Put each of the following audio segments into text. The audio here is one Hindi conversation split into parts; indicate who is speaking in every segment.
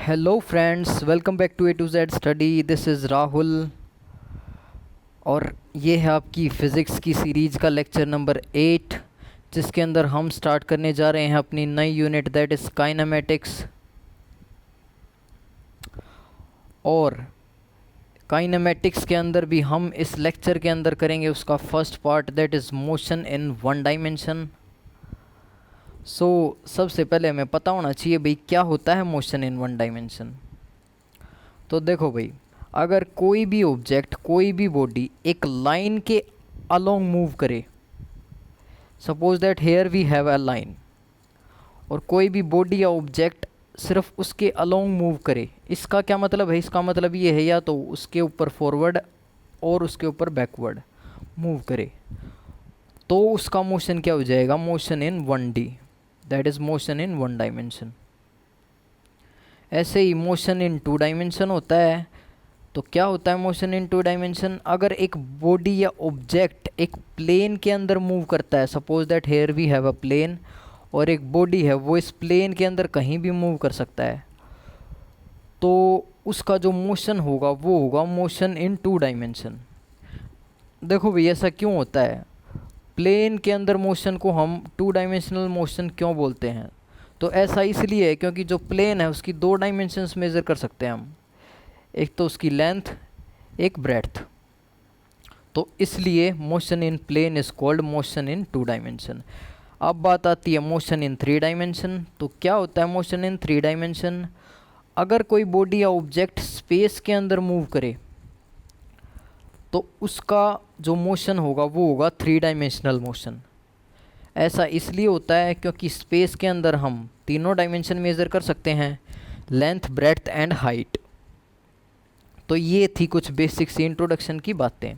Speaker 1: Hello friends, welcome back to A to Z study. This is Rahul और ये है आपकी फ़िज़िक्स की सीरीज़ का लेक्चर नंबर 8, जिसके अंदर हम स्टार्ट करने जा रहे हैं अपनी नई यूनिट दैट इज़ काइनेमेटिक्स। और काइनेमेटिक्स के अंदर भी हम इस लेक्चर के अंदर करेंगे उसका first part that is motion in one dimension. सबसे पहले हमें पता होना चाहिए भाई क्या होता है मोशन इन वन डायमेंशन। तो देखो भाई, अगर कोई भी ऑब्जेक्ट, कोई भी बॉडी एक लाइन के अलोंग मूव करे, suppose that here we have a line, और कोई भी बॉडी या ऑब्जेक्ट सिर्फ उसके अलोंग मूव करे, इसका क्या मतलब है? इसका मतलब ये है या तो उसके ऊपर फॉरवर्ड और उसके ऊपर बैकवर्ड मूव करे, तो उसका मोशन क्या हो जाएगा? Motion in 1D, that is motion in one dimension. ऐसे ही मोशन इन 2 डायमेंशन होता है। तो क्या होता है मोशन इन 2 डायमेंशन? अगर एक बॉडी या ऑब्जेक्ट एक प्लेन के अंदर मूव करता है, suppose that here we have a plane, और एक बॉडी है वो इस प्लेन के अंदर कहीं भी मूव कर सकता है, तो उसका जो मोशन होगा वो होगा मोशन इन 2 डायमेंशन। देखो भाई, ऐसा क्यों होता है? प्लेन के अंदर मोशन को हम 2 डायमेंशनल मोशन क्यों बोलते हैं? तो ऐसा इसलिए है क्योंकि जो प्लेन है उसकी 2 डायमेंशंस मेज़र कर सकते हैं हम, एक तो उसकी लेंथ, एक ब्रेड्थ। तो इसलिए motion in plane is called motion in 2 dimension. अब बात आती है मोशन इन 3 डायमेंशन। तो क्या होता है मोशन इन 3 डायमेंशन? अगर कोई बॉडी या ऑब्जेक्ट स्पेस के अंदर मूव करे, तो उसका जो मोशन होगा वो होगा 3 डायमेंशनल मोशन। ऐसा इसलिए होता है क्योंकि स्पेस के अंदर हम तीनों डायमेंशन मेज़र कर सकते हैं, लेंथ, ब्रेड्थ एंड हाइट। तो ये थी कुछ बेसिक सी इंट्रोडक्शन की बातें।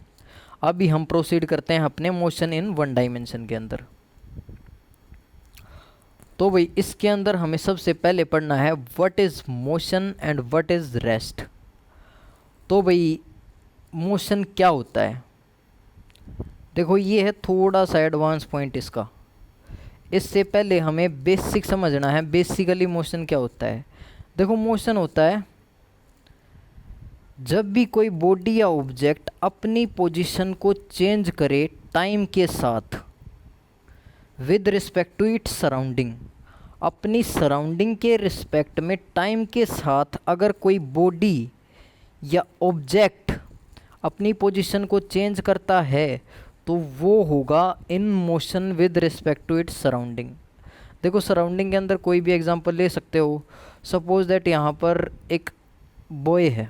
Speaker 1: अभी हम प्रोसीड करते हैं अपने मोशन इन 1 डायमेंशन के अंदर। तो भाई, इसके अंदर हमें सबसे पहले पढ़ना है what is motion and what is rest. तो भाई, मोशन क्या होता है? देखो, ये है थोड़ा सा एडवांस पॉइंट इसका। इससे पहले हमें बेसिक समझना है, बेसिकली मोशन क्या होता है। देखो, मोशन होता है जब भी कोई बॉडी या ऑब्जेक्ट अपनी पोजीशन को चेंज करे टाइम के साथ with respect to its surrounding. अपनी सराउंडिंग के रिस्पेक्ट में टाइम के साथ अगर कोई बॉडी या ऑब्जेक्ट अपनी पोजीशन को चेंज करता है, तो वो होगा in motion with respect to its surrounding. देखो, सराउंडिंग के अंदर कोई भी एग्जांपल ले सकते हो। सपोज दैट यहाँ पर एक बॉय है,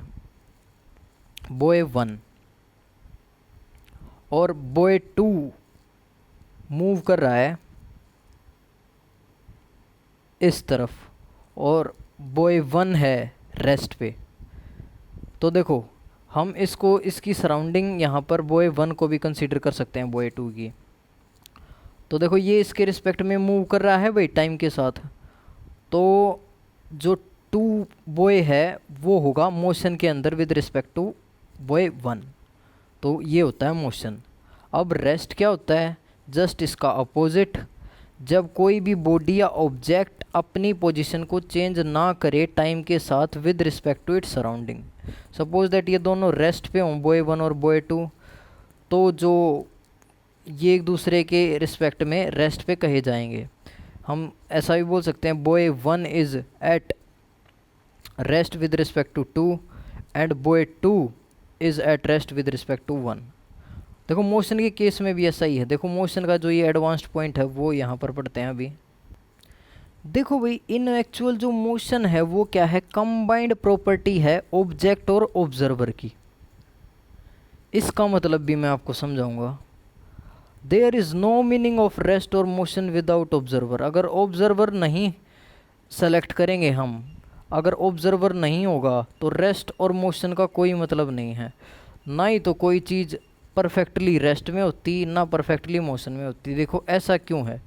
Speaker 1: बॉय 1, और बॉय 2 मूव कर रहा है इस तरफ, और बॉय 1 है रेस्ट पे। तो देखो, हम इसको, इसकी सराउंडिंग यहाँ पर बॉय 1 को भी कंसीडर कर सकते हैं बॉय 2 की। तो देखो, ये इसके रिस्पेक्ट में मूव कर रहा है भाई टाइम के साथ, तो जो 2 बॉय है वो होगा मोशन के अंदर विद रिस्पेक्ट टू बॉय 1। तो ये होता है मोशन। अब रेस्ट क्या होता है? जस्ट इसका अपोजिट। जब कोई भी बॉडी या ऑब्जेक्ट अपनी पोजीशन को चेंज ना करे टाइम के साथ with respect to its surrounding. Suppose that ये दोनों रेस्ट पे हों, बॉय 1 और बॉय 2, तो जो ये एक दूसरे के रिस्पेक्ट में रेस्ट पे कहे जाएंगे। हम ऐसा भी बोल सकते हैं boy 1 is at rest with respect to 2 and boy 2 is at rest with respect to 1। देखो, मोशन के केस में भी ऐसा ही है। देखो, मोशन का जो ये एडवांस्ड पॉइंट है वो यहाँ पर पढ़ते हैं अभी। देखो भाई, इन एक्चुअल जो मोशन है वो क्या है? कंबाइंड प्रॉपर्टी है ऑब्जेक्ट और ऑब्जर्वर की। इसका मतलब भी मैं आपको समझाऊंगा। There is no meaning of rest और मोशन विदाउट ऑब्जर्वर। अगर ऑब्जर्वर नहीं सेलेक्ट करेंगे हम, अगर ऑब्जर्वर नहीं होगा तो रेस्ट और मोशन का कोई मतलब नहीं है। ना ही तो कोई चीज़ परफेक्टली रेस्ट में होती, ना परफेक्टली मोशन में होती। देखो, ऐसा क्यों है?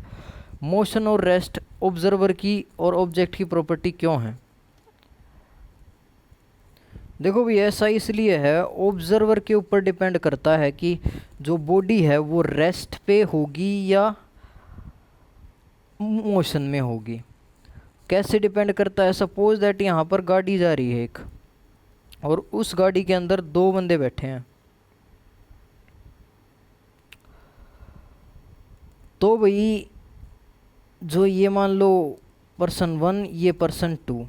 Speaker 1: मोशन और रेस्ट ऑब्जर्वर की और ऑब्जेक्ट की प्रॉपर्टी क्यों है? देखो भी, ऐसा इसलिए है, ऑब्जर्वर के ऊपर डिपेंड करता है कि जो बॉडी है वो रेस्ट पे होगी या मोशन में होगी। कैसे डिपेंड करता है? सपोज दैट यहाँ पर गाड़ी जा रही है एक, और उस गाड़ी के अंदर 2 बंदे बैठे हैं। तो भाई जो ये मान लो पर्सन 1, ये पर्सन 2,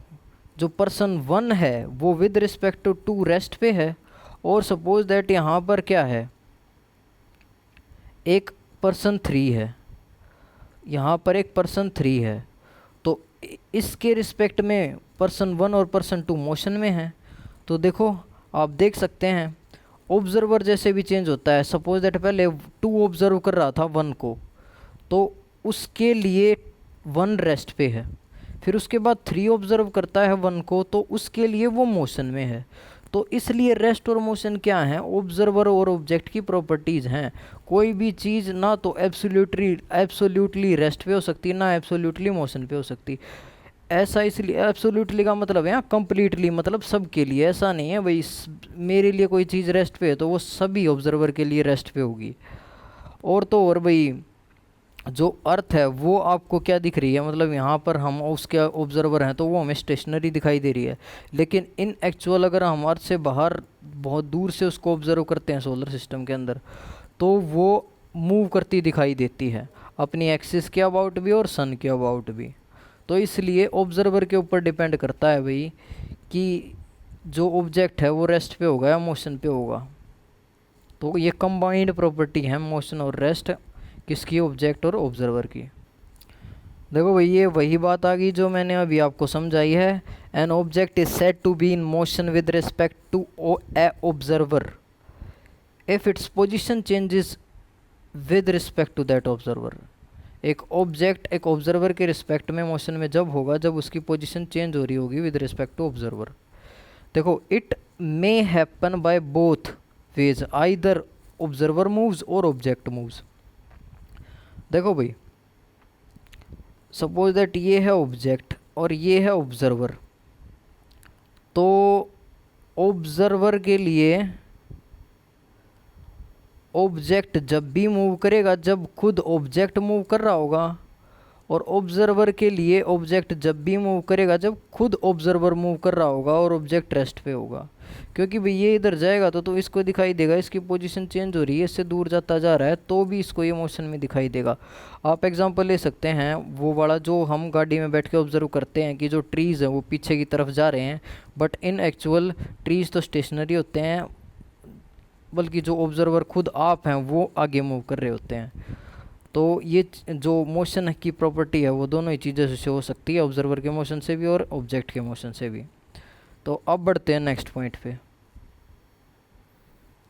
Speaker 1: जो पर्सन 1 है वो विद रिस्पेक्ट टू 2 रेस्ट पे है, और सपोज दैट यहाँ पर क्या है, एक पर्सन 3 है, यहाँ पर एक पर्सन 3 है। तो इसके रिस्पेक्ट में पर्सन 1 और पर्सन 2 मोशन में है। तो देखो आप देख सकते हैं ऑब्जर्वर जैसे भी चेंज होता है। सपोज दैट पहले 2 ऑब्जर्व कर रहा था 1 को, तो उसके लिए 1 रेस्ट पे है। फिर उसके बाद 3 ऑब्जर्व करता है 1 को, तो उसके लिए वो मोशन में है। तो इसलिए रेस्ट और मोशन क्या है? ऑब्जर्वर और ऑब्जेक्ट की प्रॉपर्टीज़ हैं। कोई भी चीज़ ना तो एब्सोल्युटली रेस्ट पे हो सकती है, ना एब्सोल्युटली मोशन पे हो सकती। ऐसा इसलिए एब्सोल्युटली का मतलब है यहाँ कंप्लीटली, मतलब सब के लिए। ऐसा नहीं है भाई मेरे लिए कोई चीज़ रेस्ट पे है तो वो सभी ऑब्जर्वर के लिए रेस्ट पे होगी। और तो और भाई जो अर्थ है वो आपको क्या दिख रही है, मतलब यहाँ पर हम उसके ऑब्जर्वर हैं तो वो हमें स्टेशनरी दिखाई दे रही है, लेकिन इन एक्चुअल अगर हम अर्थ से बाहर बहुत दूर से उसको ऑब्जर्व करते हैं सोलर सिस्टम के अंदर, तो वो मूव करती दिखाई देती है अपनी एक्सिस के अबाउट भी और सन के अबाउट भी। तो इसलिए ऑब्जर्वर के ऊपर डिपेंड करता है भाई कि जो ऑब्जेक्ट है वो रेस्ट पे होगा या मोशन पे होगा। तो ये कंबाइंड प्रॉपर्टी है मोशन और रेस्ट, किसकी? ऑब्जेक्ट और ऑब्जर्वर की। देखो भाई ये वही बात आ गई जो मैंने अभी आपको समझाई है। An object is said to be in motion with respect to a observer if its position changes with respect to that observer. एक ऑब्जेक्ट एक ऑब्जर्वर के रिस्पेक्ट में मोशन में जब होगा जब उसकी पोजीशन चेंज हो रही होगी विद रिस्पेक्ट टू ऑब्जर्वर। देखो it may happen by both ways, either observer moves और ऑब्जेक्ट मूव्स। देखो भाई सपोज दैट ये है ऑब्जेक्ट और ये है ऑब्जर्वर, तो ऑब्जर्वर के लिए ऑब्जेक्ट जब भी मूव करेगा जब खुद ऑब्जेक्ट मूव कर रहा होगा, और ऑब्जर्वर के लिए ऑब्जेक्ट जब भी मूव करेगा जब खुद ऑब्जर्वर मूव कर रहा होगा और ऑब्जेक्ट रेस्ट पे होगा। क्योंकि भाई ये इधर जाएगा तो इसको दिखाई देगा इसकी पोजीशन चेंज हो रही है, इससे दूर जाता जा रहा है तो भी इसको ये मोशन में दिखाई देगा। आप एग्जांपल ले सकते हैं वो वाला जो हम गाड़ी में बैठ के ऑब्जर्व करते हैं कि जो ट्रीज़ हैं वो पीछे की तरफ जा रहे हैं, बट इन एक्चुअल ट्रीज़ तो स्टेशनरी होते हैं, बल्कि जो ऑब्जर्वर खुद आप हैं वो आगे मूव कर रहे होते हैं। तो ये जो मोशन की प्रॉपर्टी है वो दोनों ही चीज़ों से हो सकती है, ऑब्जर्वर के मोशन से भी और ऑब्जेक्ट के मोशन से भी। तो अब बढ़ते हैं नेक्स्ट पॉइंट पे।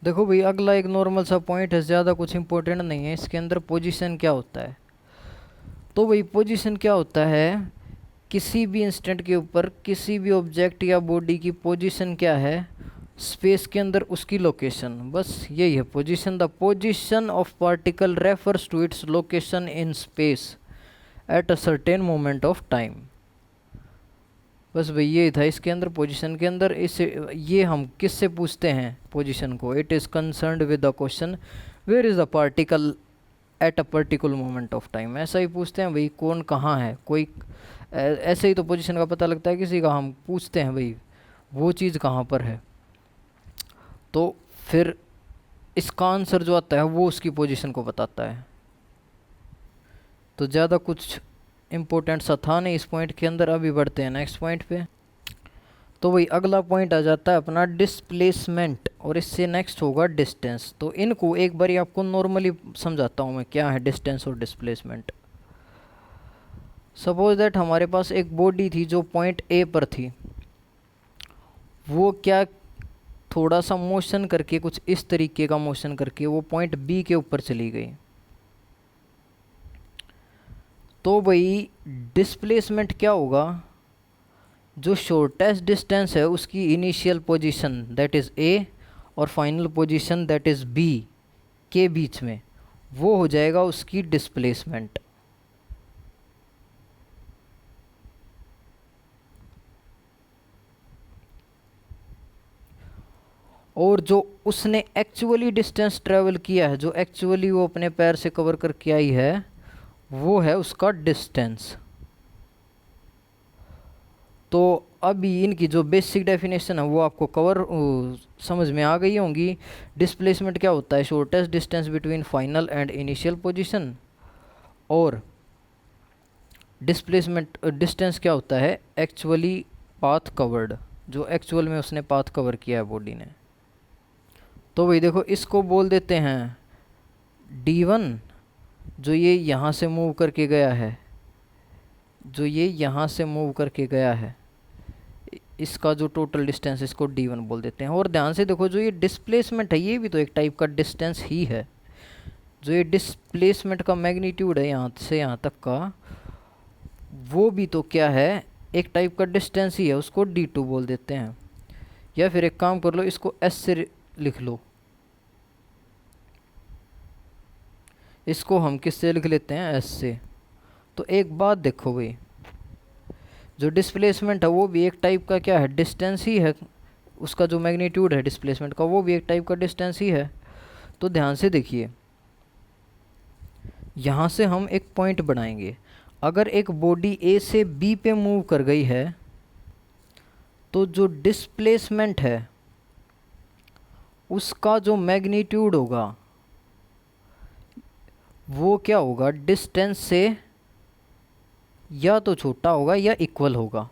Speaker 1: देखो भाई अगला एक नॉर्मल सा पॉइंट है, ज़्यादा कुछ इंपॉर्टेंट नहीं है। इसके अंदर पोजीशन क्या होता है? तो भाई पोजीशन क्या होता है? किसी भी इंस्टेंट के ऊपर किसी भी ऑब्जेक्ट या बॉडी की पोजीशन क्या है स्पेस के अंदर, उसकी लोकेशन। बस यही है position. The position of particle refers to its location in space at a certain moment of time. बस भाई ये था इसके अंदर पोजीशन के अंदर। इसे ये हम किससे पूछते हैं पोजीशन को? It is concerned with the question where is the particle at a particular moment of time. ऐसा ही पूछते हैं भाई कौन कहाँ है, कोई ऐसे ही तो पोजीशन का पता लगता है किसी का। हम पूछते हैं भाई वो चीज़ कहाँ पर है, तो फिर इसका आंसर जो आता है वो उसकी पोजीशन को बताता है। तो ज़्यादा कुछ इम्पोर्टेंट सा था नहीं इस पॉइंट के अंदर। अभी बढ़ते हैं नेक्स्ट पॉइंट पे। तो वही अगला पॉइंट आ जाता है अपना डिस्प्लेसमेंट, और इससे नेक्स्ट होगा डिस्टेंस। तो इनको एक बार आपको नॉर्मली समझाता हूँ मैं क्या है डिस्टेंस और डिस्प्लेसमेंट। सपोज दैट हमारे पास एक बॉडी थी जो पॉइंट ए पर थी, वो क्या थोड़ा सा मोशन करके कुछ इस तरीके का मोशन करके वो पॉइंट बी के ऊपर चली गई। तो भाई डिस्प्लेसमेंट क्या होगा? जो शॉर्टेस्ट डिस्टेंस है उसकी initial position that is A और final position that is B के बीच में, वो हो जाएगा उसकी डिस्प्लेसमेंट। और जो उसने एक्चुअली डिस्टेंस ट्रेवल किया है, जो एक्चुअली वो अपने पैर से कवर करके आई है, वो है उसका डिस्टेंस। अभी इनकी जो बेसिक डेफिनेशन है वो आपको समझ में आ गई होंगी। डिस्प्लेसमेंट क्या होता है, shortest distance between final and initial position. और डिस्प्लेसमेंट डिस्टेंस क्या होता है, एक्चुअली पाथ कवर्ड, जो एक्चुअल में उसने पाथ कवर किया है बॉडी ने। तो भाई देखो इसको बोल देते हैं d1, जो ये यहाँ से मूव करके गया है, जो ये यहाँ से मूव करके गया है, इसका जो टोटल डिस्टेंस इसको d1 बोल देते हैं। और ध्यान से देखो जो ये डिस्प्लेसमेंट है ये भी तो एक टाइप का डिस्टेंस ही है। जो ये डिस्प्लेसमेंट का मैग्नीट्यूड है यहाँ से यहाँ तक का, वो भी तो क्या है, एक टाइप का डिस्टेंस ही है, उसको d2 बोल देते हैं। या फिर एक काम कर लो, इसको s से लिख लो, इसको हम किससे लिख लेते हैं, s से। तो एक बात देखो भाई, जो डिस्प्लेसमेंट है वो भी एक टाइप का क्या है, डिस्टेंस ही है। उसका जो मैग्नीट्यूड है डिस्प्लेसमेंट का वो भी एक टाइप का डिस्टेंस ही है। तो ध्यान से देखिए, यहाँ से हम एक पॉइंट बनाएंगे। अगर एक बॉडी ए से बी पे मूव कर गई है तो जो डिस्प्लेसमेंट है उसका जो मैग्नीट्यूड होगा वो क्या होगा, डिस्टेंस से या तो छोटा होगा या इक्वल होगा।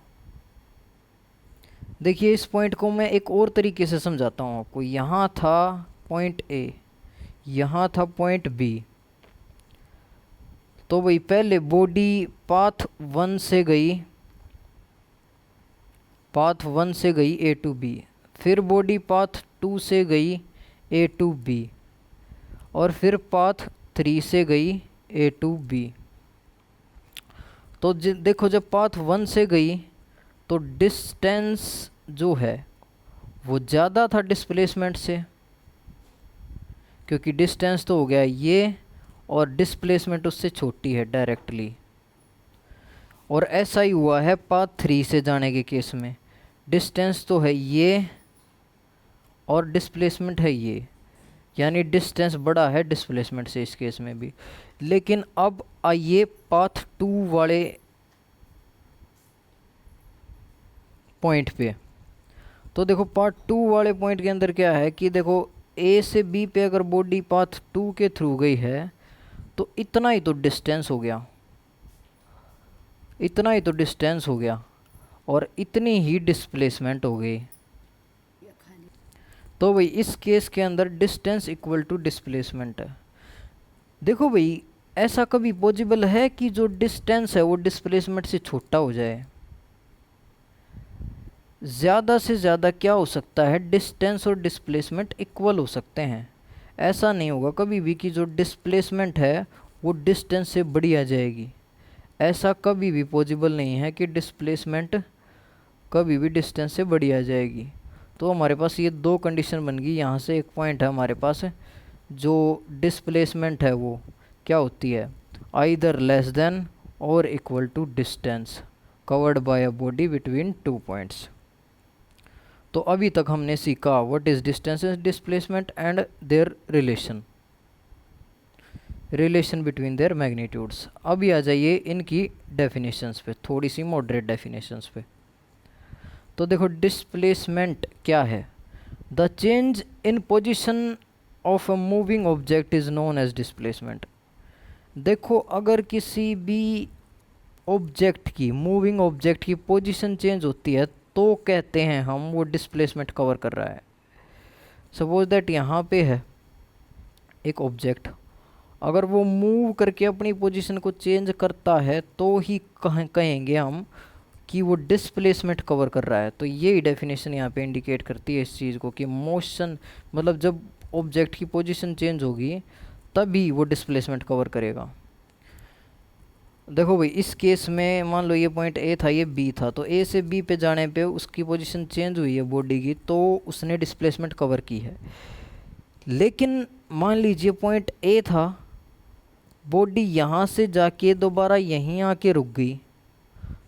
Speaker 1: देखिए इस पॉइंट को मैं एक और तरीके से समझाता हूँ आपको। यहाँ था पॉइंट ए, यहाँ था पॉइंट बी। तो भाई पहले बॉडी पाथ 1 से गई, पाथ 1 से गई ए टू बी, फिर बॉडी पाथ 2 से गई ए टू बी, और फिर पाथ 3 से गई ए टू बी। तो देखो जब पाथ 1 से गई तो डिस्टेंस जो है वो ज़्यादा था डिस्प्लेसमेंट से, क्योंकि डिस्टेंस तो हो गया ये और डिस्प्लेसमेंट उससे छोटी है डायरेक्टली। और ऐसा ही हुआ है पाथ 3 से जाने के केस में, डिस्टेंस तो है ये और डिस्प्लेसमेंट है ये, यानी डिस्टेंस बड़ा है डिस्प्लेसमेंट से इस केस में भी। लेकिन अब आइए पाथ 2 वाले पॉइंट पे। तो देखो पार्ट 2 वाले पॉइंट के अंदर क्या है कि देखो ए से बी पे अगर बॉडी पाथ 2 के थ्रू गई है तो इतना ही तो डिस्टेंस हो गया, इतना ही तो डिस्टेंस हो गया और इतनी ही डिस्प्लेसमेंट हो गई। तो भाई इस केस के अंदर डिस्टेंस इक्वल टू डिस्प्लेसमेंट है। देखो भाई ऐसा कभी पॉसिबल है कि जो डिस्टेंस है वो डिस्प्लेसमेंट से छोटा हो जाए? ज़्यादा से ज़्यादा क्या हो सकता है, डिस्टेंस और डिस्प्लेसमेंट इक्वल हो सकते हैं। ऐसा नहीं होगा कभी भी कि जो डिस्प्लेसमेंट है वो डिस्टेंस से बड़ी आ जाएगी। ऐसा कभी भी पॉसिबल नहीं है कि डिस्प्लेसमेंट कभी भी डिस्टेंस से बड़ी आ जाएगी। तो हमारे पास ये दो कंडीशन बन गई। यहाँ से एक पॉइंट है हमारे पास, जो डिस्प्लेसमेंट है वो क्या होती है, आइदर लेस देन और equal to distance covered by a body between 2 points. तो अभी तक हमने सीखा what is distance, displacement and their relation between their magnitudes. अभी आ जाइए इनकी डेफिनेशंस पे, थोड़ी सी मॉडरेट डेफिनेशंस पे। तो देखो डिस्प्लेसमेंट क्या है, the change in position of a moving object is known as displacement. देखो अगर किसी भी ऑब्जेक्ट की, मूविंग ऑब्जेक्ट की पोजीशन चेंज होती है तो कहते हैं हम वो डिस्प्लेसमेंट कवर कर रहा है। सपोज दैट यहाँ पे है एक ऑब्जेक्ट, अगर वो मूव करके अपनी पोजीशन को चेंज करता है तो ही कहेंगे हम कि वो डिस्प्लेसमेंट कवर कर रहा है। तो ये डेफिनेशन यहाँ पे इंडिकेट करती है इस चीज़ को कि मोशन मतलब जब ऑब्जेक्ट की पोजीशन चेंज होगी तभी वो डिस्प्लेसमेंट कवर करेगा। देखो भाई इस केस में मान लो ये पॉइंट ए था, ये बी था, तो ए से बी पे जाने पे उसकी पोजीशन चेंज हुई है बॉडी की, तो उसने डिस्प्लेसमेंट कवर की है। लेकिन मान लीजिए पॉइंट ए था, बॉडी यहाँ से जाके दोबारा यहीं आके रुक गई,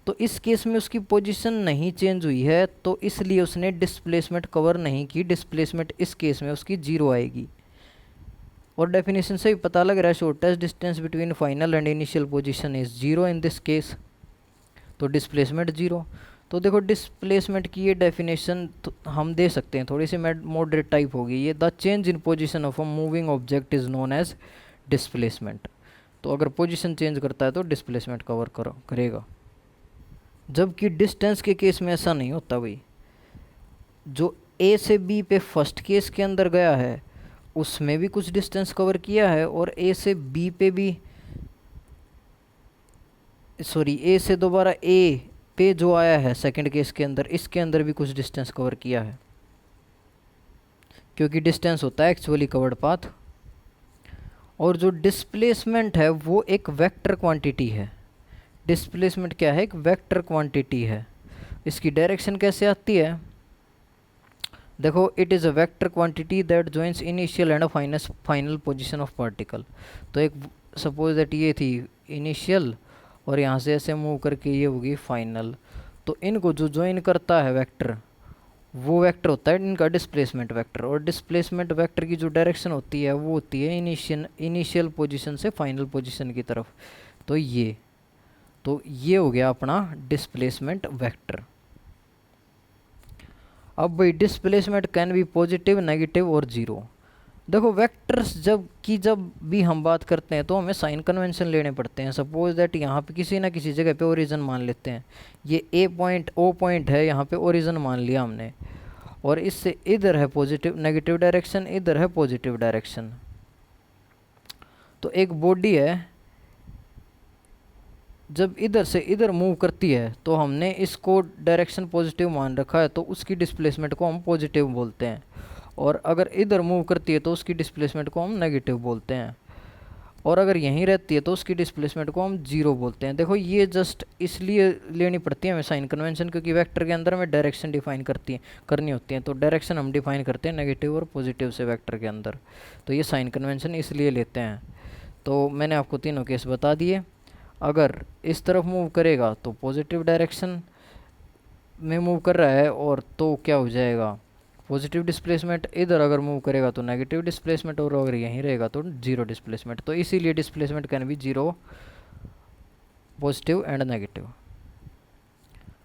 Speaker 1: तो इस केस में उसकी पोजीशन नहीं चेंज हुई है, तो इसलिए उसने डिस्प्लेसमेंट कवर नहीं की। डिस्प्लेसमेंट इस केस में उसकी 0 आएगी। और डेफिनेशन से भी पता लग रहा है shortest distance between final and initial position is 0 in this case, तो डिस्प्लेसमेंट 0। तो देखो डिस्प्लेसमेंट की ये डेफिनेशन हम दे सकते हैं, थोड़ी सी मॉडरेट टाइप होगी ये। The change in position of a moving object is known as displacement. तो अगर पोजीशन चेंज करता है तो डिस्प्लेसमेंट कवर करेगा। जबकि डिस्टेंस के केस में ऐसा नहीं होता भाई। जो ए से बी पे फर्स्ट केस के अंदर गया है उसमें भी कुछ डिस्टेंस कवर किया है, और ए से बी पे भी, सॉरी ए से दोबारा ए पे जो आया है सेकंड केस के अंदर, इसके अंदर भी कुछ डिस्टेंस कवर किया है, क्योंकि डिस्टेंस होता है एक्चुअली कवर्ड पाथ। और जो डिस्प्लेसमेंट है वो एक वेक्टर क्वांटिटी है। डिस्प्लेसमेंट क्या है? एक वेक्टर क्वांटिटी है। इसकी डायरेक्शन कैसे आती है? देखो, it is a vector quantity that joins initial and final position of particle. तो एक सपोज दैट ये थी इनिशियल और यहाँ से ऐसे मूव करके ये होगी फाइनल। तो इनको जो ज्वाइन करता है वेक्टर, वो वेक्टर होता है इनका डिस्प्लेसमेंट वेक्टर। और डिस्प्लेसमेंट वेक्टर की जो डायरेक्शन होती है वो होती है इनिशियल पोजीशन से फाइनल पोजीशन की तरफ। तो ये हो गया अपना डिस्प्लेसमेंट वेक्टर। अब भाई displacement can be positive, negative और जीरो। देखो वेक्टर्स जब भी हम बात करते हैं तो हमें साइन कन्वेंशन लेने पड़ते हैं। सपोज दैट यहाँ पे किसी ना किसी जगह पे ओरिजिन मान लेते हैं, ये ए पॉइंट ओ पॉइंट है, यहाँ पे ओरिजिन मान लिया हमने, और इससे इधर है पॉजिटिव नेगेटिव डायरेक्शन, इधर है पॉजिटिव डायरेक्शन। तो एक बॉडी है जब इधर से इधर मूव करती है तो हमने इसको डायरेक्शन पॉजिटिव मान रखा है, तो उसकी डिस्प्लेसमेंट को हम पॉजिटिव बोलते हैं। और अगर इधर मूव करती है तो उसकी डिस्प्लेसमेंट को हम नेगेटिव बोलते हैं। और अगर यहीं रहती है तो उसकी डिस्प्लेसमेंट को हम जीरो बोलते हैं। देखो ये जस्ट इसलिए लेनी पड़ती है हमें साइन कन्वेंशन, क्योंकि वेक्टर के अंदर हमें डायरेक्शन डिफाइन करनी होती है। तो डायरेक्शन हम डिफाइन करते हैं नेगेटिव और पॉजिटिव से वेक्टर के अंदर। तो ये साइन कन्वेंशन इसलिए लेते हैं। तो मैंने आपको तीनों केस बता दिए। अगर इस तरफ मूव करेगा तो पॉजिटिव डायरेक्शन में मूव कर रहा है, और तो क्या हो जाएगा पॉजिटिव डिस्प्लेसमेंट। इधर अगर मूव करेगा तो नेगेटिव डिस्प्लेसमेंट, और अगर यहीं रहेगा तो जीरो डिस्प्लेसमेंट। तो इसीलिए displacement can be zero, positive and negative.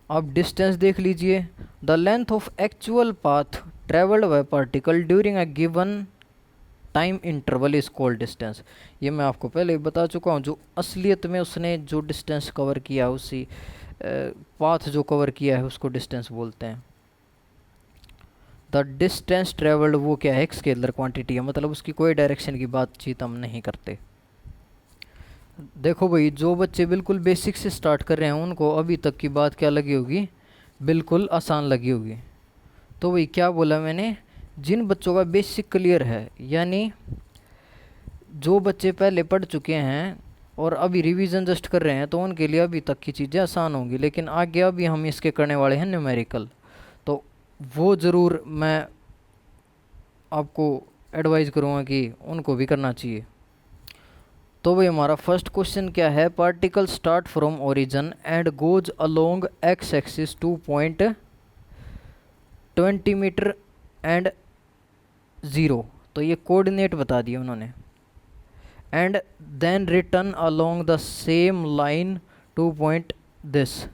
Speaker 1: अब डिस्टेंस देख लीजिए। The length of actual path travelled by particle during a given time interval is called distance. ये मैं आपको पहले ही बता चुका हूँ। जो असलियत में उसने जो डिस्टेंस कवर किया, उसी पाथ जो कवर किया है उसको डिस्टेंस बोलते हैं। द डिस्टेंस ट्रेवल्ड वो क्या है? एक स्केलर क्वांटिटी है, मतलब उसकी कोई डायरेक्शन की बातचीत हम नहीं करते। देखो भाई, जो बच्चे बिल्कुल बेसिक से स्टार्ट कर रहे हैं उनको अभी तक की बात क्या लगी होगी? बिल्कुल आसान लगी होगी। तो भाई क्या बोला मैंने? जिन बच्चों का बेसिक क्लियर है, यानी जो बच्चे पहले पढ़ चुके हैं और अभी रिवीजन जस्ट कर रहे हैं, तो उनके लिए अभी तक की चीज़ें आसान होंगी। लेकिन आगे अभी हम इसके करने वाले हैं न्यूमेरिकल, तो वो ज़रूर मैं आपको एडवाइज़ करूँगा कि उनको भी करना चाहिए। तो भाई हमारा फर्स्ट क्वेश्चन क्या है? Particle start from origin and goes along X axis 2.20 metre and 0। तो ये कोऑर्डिनेट बता दिए उन्होंने। And then return along the same line 2 point this.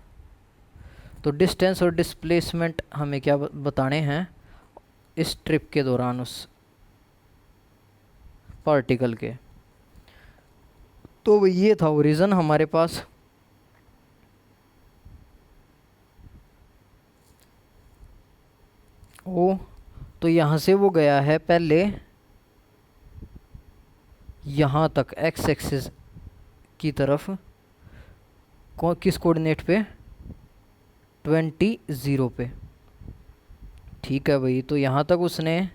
Speaker 1: तो डिस्टेंस और डिस्प्लेसमेंट हमें क्या बताने हैं इस ट्रिप के दौरान उस पार्टिकल के। तो ये था ओरिजिन हमारे पास। तो यहाँ से वो गया है पहले यहाँ तक एक्स एक्सिस की तरफ, किस कोऑर्डिनेट पे? 20 पे। ठीक है भाई, तो यहाँ तक उसने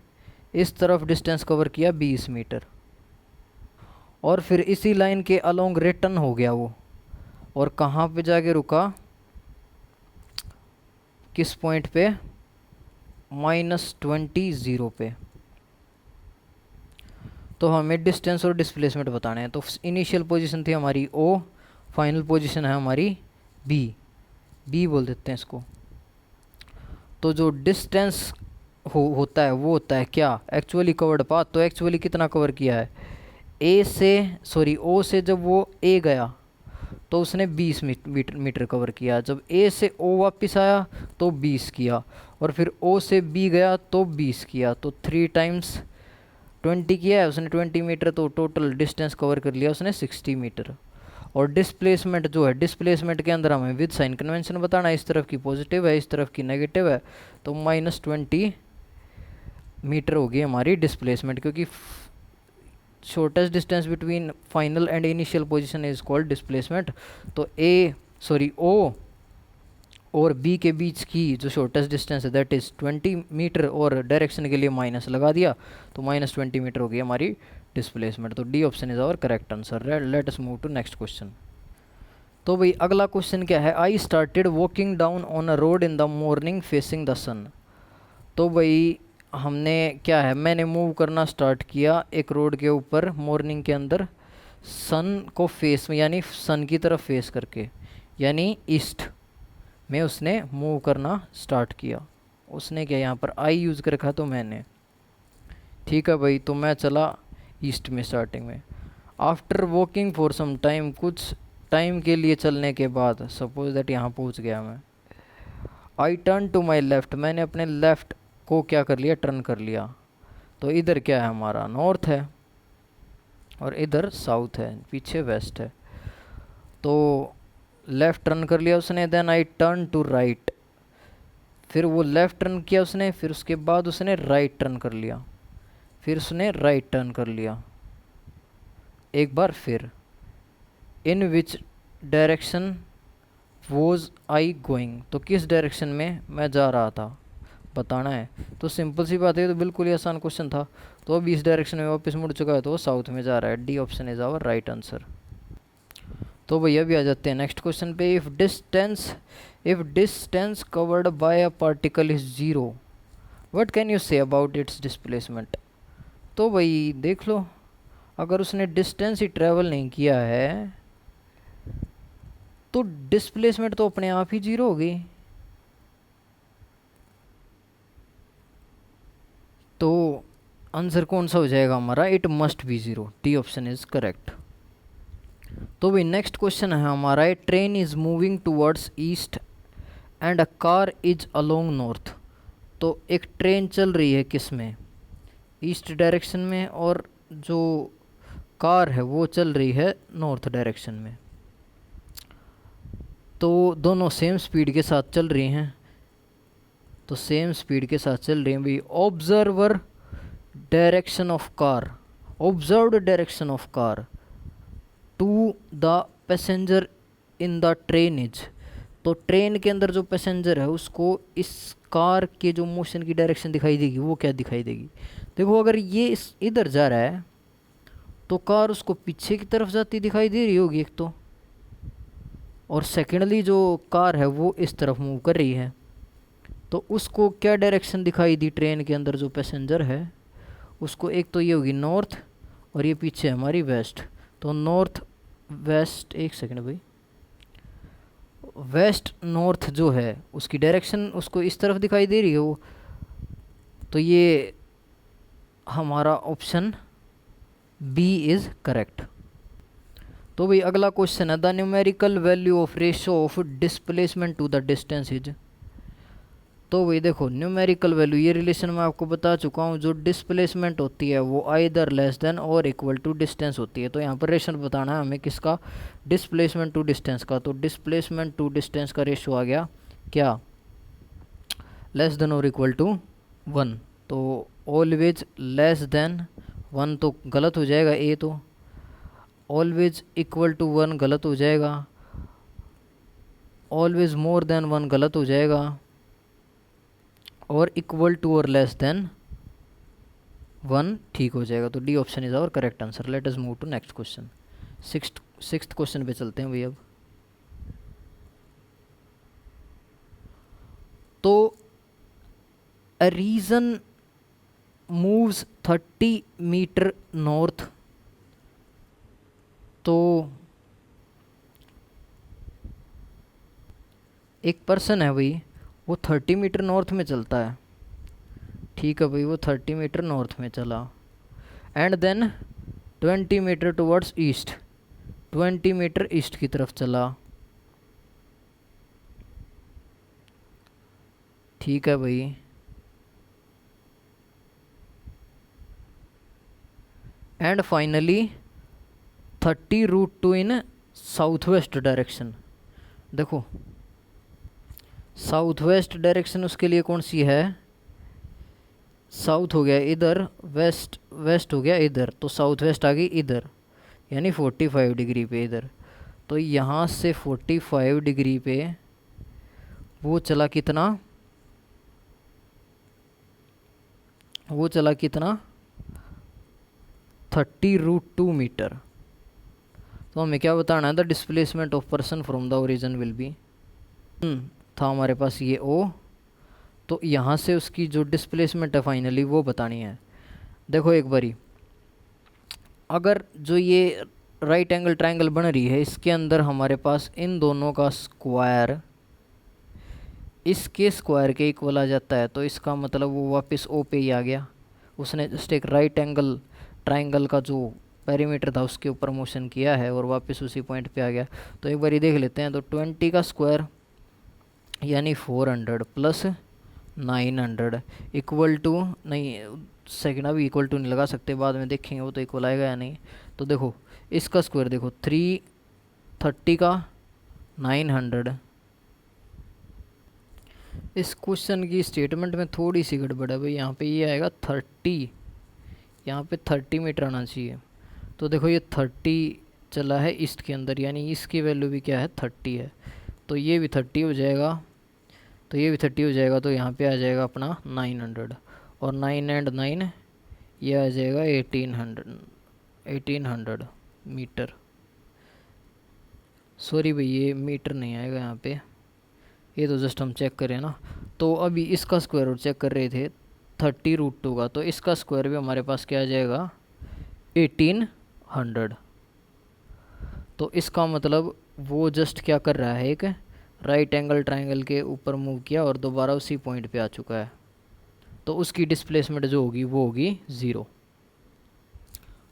Speaker 1: इस तरफ डिस्टेंस कवर किया 20 मीटर, और फिर इसी लाइन के अलोंग रिटर्न हो गया वो, और कहाँ पे जाके रुका? किस पॉइंट पे? -20 पे। तो हमें डिस्टेंस और डिस्प्लेसमेंट बताने हैं। तो इनिशियल पोजीशन थी हमारी ओ, फाइनल पोजीशन है हमारी बी बोल देते हैं इसको। तो जो डिस्टेंस होता है वो होता है क्या? Actually covered path. तो एक्चुअली कितना कवर किया है? ओ से जब वो ए गया तो उसने 20 मीटर कवर किया। जब ए से ओ वापस आया तो 20 किया, और फिर ओ से बी गया तो 20 किया, तो 3 टाइम्स 20 किया है उसने 20 मीटर, तो टोटल डिस्टेंस कवर कर लिया उसने 60 मीटर। और डिस्प्लेसमेंट जो है, डिस्प्लेसमेंट के अंदर हमें विद साइन कन्वेंशन बताना है, इस तरफ की पॉजिटिव है, इस तरफ की नेगेटिव है, तो -20 मीटर होगी हमारी डिस्प्लेसमेंट, क्योंकि shortest distance between final and initial position is called displacement. तो ओ और बी के बीच की जो शॉर्टेस्ट डिस्टेंस है दैट इज़ 20 मीटर, और डायरेक्शन के लिए माइनस लगा दिया, तो -20 मीटर होगी हमारी डिस्प्लेसमेंट। तो D option is our correct answer. Let us move to next question. तो भाई अगला क्वेश्चन क्या है, I started walking down on a road in the morning facing the sun. तो भाई हमने क्या है, मैंने मूव करना स्टार्ट किया एक रोड के ऊपर मॉर्निंग के अंदर, सन को फेस में यानी सन की तरफ फेस करके, यानी ईस्ट में उसने मूव करना स्टार्ट किया। उसने क्या यहाँ पर आई यूज़ कर रखा, तो मैंने, ठीक है भाई, तो मैं चला ईस्ट में स्टार्टिंग में। After walking for some time, कुछ टाइम के लिए चलने के बाद, सपोज दैट यहाँ पहुँच गया मैं। I turn to my left, मैंने अपने लेफ़्ट को क्या कर लिया, टर्न कर लिया। तो इधर क्या है हमारा, नॉर्थ है, और इधर साउथ है, पीछे वेस्ट है। तो लेफ़्ट टर्न कर लिया उसने, then I turn to right, फिर वो लेफ़्ट टर्न किया उसने, फिर उसके बाद उसने राइट टर्न कर लिया, फिर उसने राइट टर्न कर लिया एक बार फिर। In which direction was I going, तो किस डायरेक्शन में मैं जा रहा था बताना है। तो सिंपल सी बात है, तो बिल्कुल ही आसान क्वेश्चन था। तो अब इस डायरेक्शन में वापस मुड़ चुका है, तो वो साउथ में जा रहा है। D option is our right answer. तो भैया भी आ जाते हैं नेक्स्ट क्वेश्चन पे। If distance covered by a particle is 0, what can you say about its displacement. तो भाई देख लो, अगर उसने डिस्टेंस ही ट्रेवल नहीं किया है तो डिस्प्लेसमेंट तो अपने आप ही 0 होगी। तो आंसर कौन सा हो जाएगा हमारा, it must be 0। D option is correct. तो भाई नेक्स्ट क्वेश्चन है हमारा, a train is moving towards east and a car is along north. तो एक ट्रेन चल रही है किस में, ईस्ट डायरेक्शन में, और जो कार है वो चल रही है नॉर्थ डायरेक्शन में। तो दोनों सेम स्पीड के साथ चल रही हैं, तो सेम स्पीड के साथ चल रही हैं भाई। Observer direction of car, observed direction of car to the passenger in the train is. तो ट्रेन के अंदर जो पैसेंजर है उसको इस कार के जो मोशन की डायरेक्शन दिखाई देगी, वो क्या दिखाई देगी। देखो अगर ये इस इधर जा रहा है तो कार उसको पीछे की तरफ जाती दिखाई दे रही होगी एक तो, और सेकेंडली जो कार है वो इस तरफ मूव कर रही है, तो उसको क्या डायरेक्शन दिखाई दी ट्रेन के अंदर जो पैसेंजर है उसको, एक तो ये होगी नॉर्थ और ये पीछे हमारी वेस्ट। तो नॉर्थ वेस्ट, एक सेकंड भाई, वेस्ट नॉर्थ जो है उसकी डायरेक्शन उसको इस तरफ दिखाई दे रही है वो, तो ये हमारा ऑप्शन बी इज़ करेक्ट। तो भाई अगला क्वेश्चन है, the numerical value of ratio of displacement to the distance is. तो भाई देखो न्यूमेरिकल वैल्यू, ये रिलेशन मैं आपको बता चुका हूँ, जो डिस्प्लेसमेंट होती है वो आइदर लेस देन और इक्वल टू डिस्टेंस होती है। तो यहाँ पर रेशो बताना है हमें किसका, डिस्प्लेसमेंट टू डिस्टेंस का। तो डिस्प्लेसमेंट टू डिस्टेंस का रेशो आ गया क्या, लेस देन और इक्वल टू 1। तो ऑलवेज लेस देन 1 तो गलत हो जाएगा ए, तो ऑलवेज इक्वल टू 1 गलत हो जाएगा, ऑलवेज मोर देन 1 गलत हो जाएगा, और इक्वल टू और लेस देन 1 ठीक हो जाएगा। तो D option is our correct answer. Let us move to next question. Sixth question पे चलते हैं भैया अब। तो a region moves 30 metre north. तो एक पर्सन है भाई, वो 30 मीटर नॉर्थ में चलता है, ठीक है भाई, वो 30 मीटर नॉर्थ में चला, and then 20 metre towards east, 20 metre east की तरफ चला। ठीक है भाई। And finally 30√2 in south west direction. देखो साउथ वेस्ट डायरेक्शन उसके लिए कौन सी है, साउथ हो गया इधर, वेस्ट वेस्ट हो गया इधर, तो साउथ वेस्ट आ गई इधर, यानी 45 डिग्री पे इधर। तो यहाँ से 45 डिग्री पे वो चला कितना, वो चला कितना 30√2 मीटर। तो हमें क्या बताना है, the displacement of person from the origin will be, था हमारे पास ये ओ, तो यहाँ से उसकी जो डिस्प्लेसमेंट है फाइनली वो बतानी है। देखो एक बारी, अगर जो ये राइट एंगल ट्रायंगल बन रही है इसके अंदर हमारे पास इन दोनों का स्क्वायर इसके स्क्वायर के इक्वल आ जाता है, तो इसका मतलब वो वापस ओ पे ही आ गया। उसने जस्ट एक राइट एंगल ट्रायंगल का जो पेरीमीटर था उसके ऊपर मोशन किया है और वापस उसी पॉइंट पे आ गया। तो एक बार देख लेते हैं। तो 20 का स्क्वायर यानी 400 प्लस 900 इक्वल टू, नहीं सेकेंड अभी इक्वल टू नहीं लगा सकते, बाद में देखेंगे वो तो इक्वल आएगा या नहीं। तो देखो इसका स्क्वायर देखो 330 का 900। इस क्वेश्चन की स्टेटमेंट में थोड़ी सी गड़बड़ है भाई, यहाँ पे ये आएगा 30, यहाँ पे 30 मीटर आना चाहिए। तो देखो ये 30 चला है ईस्ट के अंदर, यानी इसकी वैल्यू भी क्या है 30 है, तो ये भी 30 हो जाएगा, तो ये भी 30 हो जाएगा। तो यहाँ पे आ जाएगा अपना 900 और 9 एंड 9 ये आ जाएगा 1800 मीटर। सॉरी भाई ये मीटर नहीं आएगा यहाँ पे, ये तो जस्ट हम चेक करें ना। तो अभी इसका स्क्वायर रूट चेक कर रहे थे 30√2 का, तो इसका स्क्वायर भी हमारे पास क्या आ जाएगा 1800। तो इसका मतलब वो जस्ट क्या कर रहा है, एक राइट एंगल ट्रायंगल के ऊपर मूव किया और दोबारा उसी पॉइंट पे आ चुका है, तो उसकी डिस्प्लेसमेंट जो होगी वो होगी 0।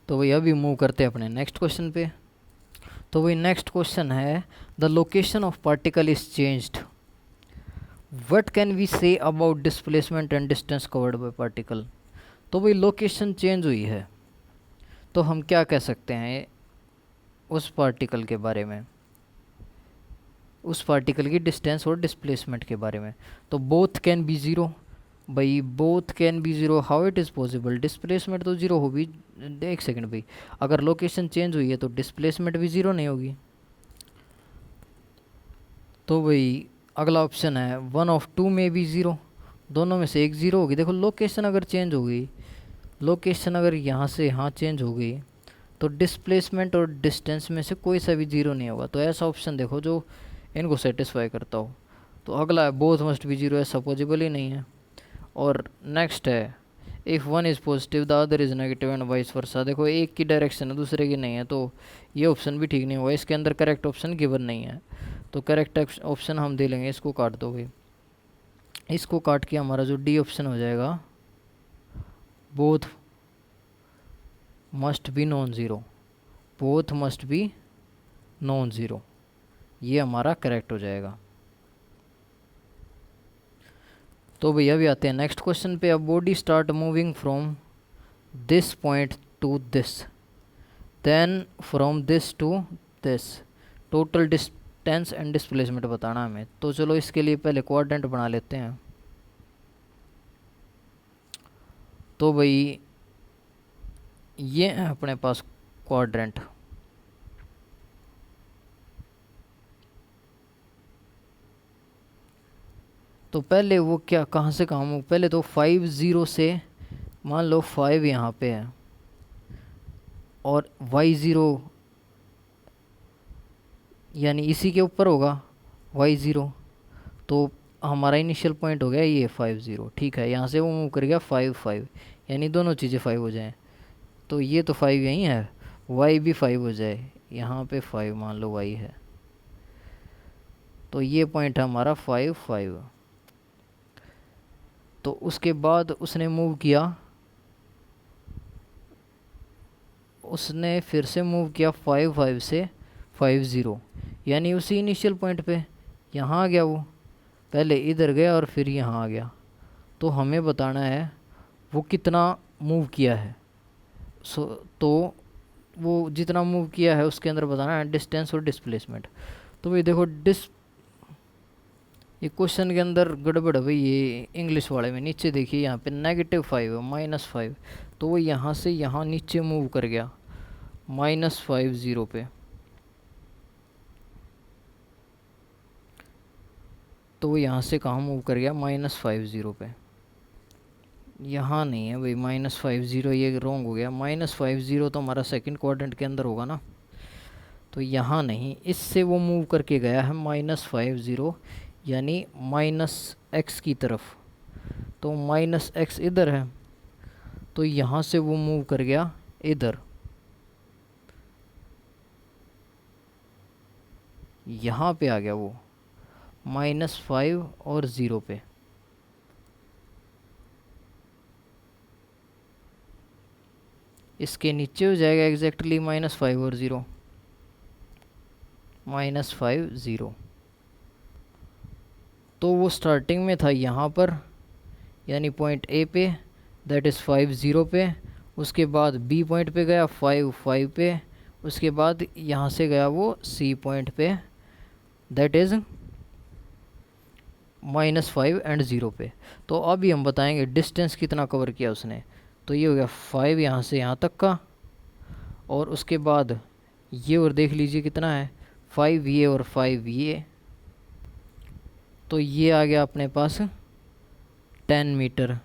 Speaker 1: तो वही अभी मूव करते हैं अपने नेक्स्ट क्वेश्चन पे। तो वही नेक्स्ट क्वेश्चन है, the location of particle is changed, what can we say about displacement and distance covered by particle. तो वही लोकेशन चेंज हुई है, तो हम क्या कह सकते हैं उस पार्टिकल के बारे में, उस पार्टिकल की डिस्टेंस और डिस्प्लेसमेंट के बारे में। तो बोथ कैन बी ज़ीरो, भाई both can be zero, how it is possible, displacement तो ज़ीरो होगी। एक सेकंड भाई, अगर लोकेशन चेंज हुई है तो डिस्प्लेसमेंट भी ज़ीरो नहीं होगी। तो भाई अगला ऑप्शन है 1 ऑफ 2 में भी ज़ीरो, दोनों में से एक ज़ीरो होगी। देखो लोकेशन अगर चेंज हो गई, लोकेशन अगर यहाँ से यहाँ चेंज हो गई तो डिस्प्लेसमेंट और डिस्टेंस में से कोई सा भी ज़ीरो नहीं होगा। तो ऐसा ऑप्शन देखो जो इनको सेटिस्फाई करता हो। तो अगला है बोथ मस्ट बी ज़ीरो, ऐसा पॉसिबल ही नहीं है। और नेक्स्ट है if one is positive the other is negative and vice versa. देखो एक की डायरेक्शन है दूसरे की नहीं है, तो ये ऑप्शन भी ठीक नहीं हुआ, इसके अंदर करेक्ट ऑप्शन गिवन नहीं है। तो करेक्ट ऑप्शन हम दे लेंगे, इसको काट दो भाई, इसको काट के हमारा जो डी ऑप्शन हो जाएगा both must be non zero, both must be non zero, ये हमारा करेक्ट हो जाएगा। तो भैया अभी आते हैं नेक्स्ट क्वेश्चन पे। अब body start moving from this point to this, then from this to this, total distance and displacement बताना हमें। तो चलो इसके लिए पहले क्वाड्रेंट बना लेते हैं। तो भाई ये है अपने पास क्वाड्रेंट, तो पहले वो क्या कहाँ से कहाँ मूव, पहले तो 5 0 से मान लो 5 यहाँ पे है और y0 यानी इसी के ऊपर होगा y0, तो हमारा इनिशियल पॉइंट हो गया ये 5 0। ठीक है, यहाँ से वो मूव कर गया 5 5, यानी दोनों चीज़ें 5 हो जाएं। तो ये तो 5 यहीं है, y भी 5 हो जाए, यहाँ पे 5 मान लो y है, तो ये पॉइंट है हमारा 5 5। तो उसके बाद उसने मूव किया, उसने फिर से मूव किया 5 5 से 50, यानी उसी इनिशियल पॉइंट पे यहाँ आ गया वो, पहले इधर गया और फिर यहाँ आ गया। तो हमें बताना है वो कितना मूव किया है। तो वो जितना मूव किया है उसके अंदर बताना है डिस्टेंस और डिस्प्लेसमेंट। तो भाई देखो ये क्वेश्चन के अंदर गड़बड़ है भाई, ये इंग्लिश वाले में नीचे देखिए यहाँ पे -5 है, -5, तो वो यहाँ से यहाँ नीचे मूव कर गया -50 पे। तो वो यहाँ से कहाँ मूव कर गया, -50 पे। यहाँ नहीं है भाई -50, ये रॉन्ग हो गया। -50 तो हमारा सेकंड क्वाड्रेंट के अंदर होगा ना, तो यहाँ नहीं, इससे वो मूव करके गया है -50, यानी -x की तरफ। तो -x इधर है, तो यहाँ से वो मूव कर गया इधर, यहाँ पे आ गया वो -5 और 0 पे। इसके नीचे हो जाएगा एग्जैक्टली -5 और 0, -5 0। तो वो स्टार्टिंग में था यहाँ पर, यानी पॉइंट ए पे, दैट इज़ 50 पे। उसके बाद बी पॉइंट पे गया 5 पे। उसके बाद यहाँ से गया वो सी पॉइंट पे, दैट इज़ -5 एंड 0 पे। तो अभी हम बताएंगे डिस्टेंस कितना कवर किया उसने। तो ये हो गया 5 यहाँ से यहाँ तक का, और उसके बाद ये और देख लीजिए कितना है, 5 ये और 5 ये, तो ये आ गया अपने पास 10 मीटर।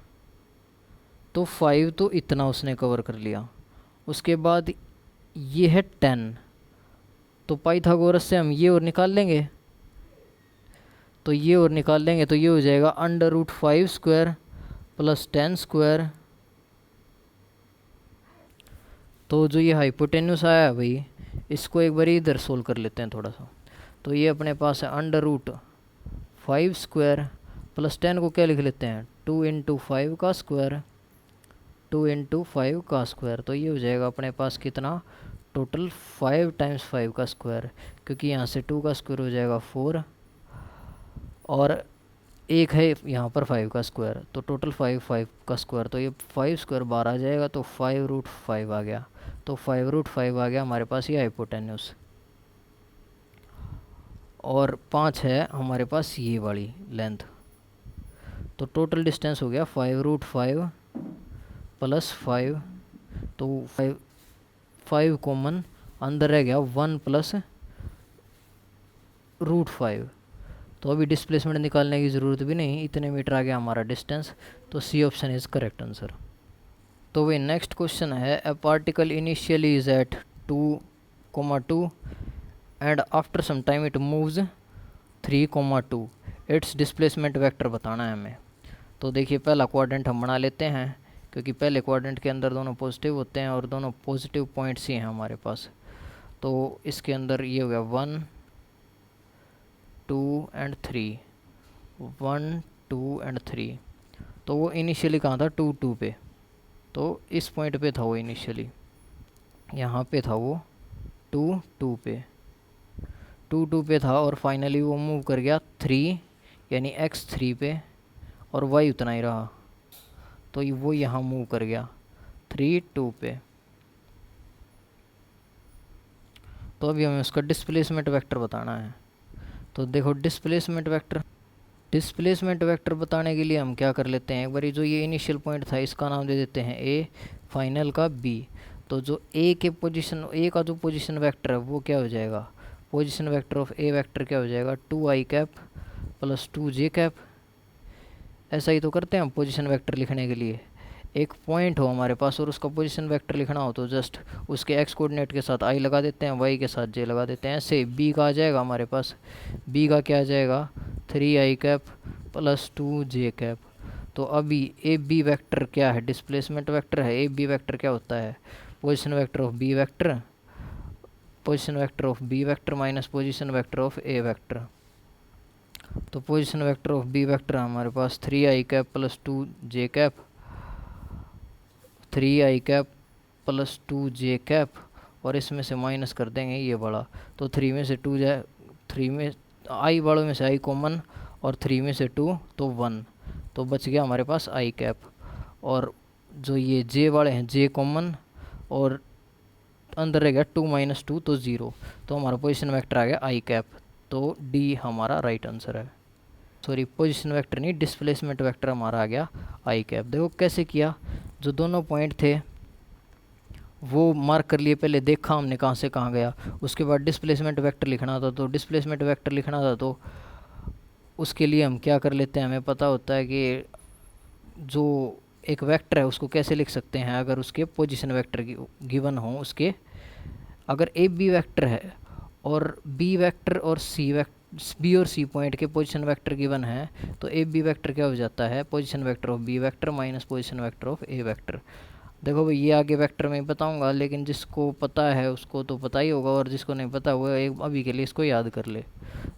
Speaker 1: तो 5 तो इतना उसने कवर कर लिया। उसके बाद ये है 10, तो पाइथागोरस से हम ये और निकाल लेंगे, तो ये और निकाल लेंगे, तो ये हो जाएगा √5² + 10²। तो जो ये हाइपोटेन्यूस आया है भाई, इसको एक बार इधर सोल्व कर लेते हैं थोड़ा सा। तो ये अपने पास है √5² + 10 को क्या लिख लेते हैं, 2 × 5 का स्क्वायर, 2 × 5 का स्क्वायर। तो ये हो जाएगा अपने पास कितना, टोटल 5 × 5 का स्क्वायर, क्योंकि यहाँ से 2 का स्क्वायर हो जाएगा 4, और एक है यहाँ पर 5 का स्क्वायर, तो टोटल 5 का स्क्वायर। तो ये 5² बाहर आ जाएगा, तो 5√5 आ गया। तो 5√5 आ गया हमारे पास ये हाइपोटेन्यूस। और 5 है हमारे पास ये वाली लेंथ। तो टोटल डिस्टेंस हो गया 5√5 + 5, तो 5 कॉमन अंदर रह गया 1 + √5। तो अभी डिस्प्लेसमेंट निकालने की ज़रूरत भी नहीं, इतने मीटर आ गया हमारा डिस्टेंस। तो C option is correct answer. तो वही नेक्स्ट क्वेश्चन है, a particle initially is at 2,2 and after some time it moves 3,2, its displacement vector बताना है हमें। तो देखिए पहला क्वाड्रेंट हम बना लेते हैं, क्योंकि पहले क्वाड्रेंट के अंदर दोनों पॉजिटिव होते हैं और दोनों पॉजिटिव पॉइंट्स ही हैं हमारे पास। तो इसके अंदर ये हो गया 1, 2 एंड 3, 1, 2 एंड 3। तो वो इनिशियली कहाँ था, 2, 2 पे। तो इस पॉइंट पे था वो इनिशियली, यहाँ पे था वो 2, 2 पे, 2, 2 पे था, और फाइनली वो मूव कर गया 3, यानी x 3 पे, और y उतना ही रहा। तो वो यहाँ मूव कर गया 3, 2 पे। तो अभी हमें उसका डिस्प्लेसमेंट वेक्टर बताना है। तो देखो डिस्प्लेसमेंट वेक्टर बताने के लिए हम क्या कर लेते हैं, एक बार जो ये इनिशियल पॉइंट था इसका नाम दे देते हैं a, फाइनल का b। तो जो a का जो पोजीशन वेक्टर है वो क्या हो जाएगा, position vector of a vector क्या हो जाएगा, 2i कैप + 2j कैप। ऐसा ही तो करते हैं हम पोजीशन वेक्टर लिखने के लिए। एक पॉइंट हो हमारे पास और उसका पोजीशन वेक्टर लिखना हो तो जस्ट उसके x कोऑर्डिनेट के साथ i लगा देते हैं, y के साथ j लगा देते हैं। ऐसे b का आ जाएगा हमारे पास, b का क्या आ जाएगा, 3i कैप + 2j कैप। तो अभी ए बी वेक्टर क्या है, डिस्प्लेसमेंट वेक्टर है। ए बी वेक्टर क्या होता है, position vector of b vector, position vector of b vector minus position vector of a vector. तो position vector of b vector हमारे पास 3i कैप + 2j कैप, 3i कैप + 2j कैप, और इसमें से माइनस कर देंगे ये वाला, तो 3 में से 2 जाए, 3 में आई वालों में से आई कॉमन, और 3 में से 2 तो 1, तो बच गया हमारे पास आई कैप। और जो ये जे वाले हैं जे कॉमन, और अंदर रह गया 2 - 2 तो 0, तो हमारा पोजीशन वेक्टर आ गया आई कैप। तो डी हमारा राइट आंसर है। सॉरी, पोजीशन वेक्टर नहीं, डिस्प्लेसमेंट वेक्टर हमारा आ गया आई कैप। देखो कैसे किया, जो दोनों पॉइंट थे वो मार्क कर लिए, पहले देखा हमने कहाँ से कहाँ गया, उसके बाद डिस्प्लेसमेंट वेक्टर लिखना था, तो डिस्प्लेसमेंट वेक्टर लिखना था तो उसके लिए हम क्या कर लेते हैं, हमें पता होता है कि जो एक वेक्टर है उसको कैसे लिख सकते हैं, अगर उसके पोजीशन वेक्टर गिवन हो, उसके अगर ए बी वेक्टर है और बी वेक्टर और सी वेक्टर, बी और सी पॉइंट के पोजीशन वेक्टर गिवन है, तो ए बी वेक्टर क्या हो जाता है, position vector of B vector minus position vector of A vector. देखो भाई ये आगे वेक्टर में बताऊंगा, लेकिन जिसको पता है उसको तो पता ही होगा, और जिसको नहीं पता वो एक अभी के लिए इसको याद कर ले।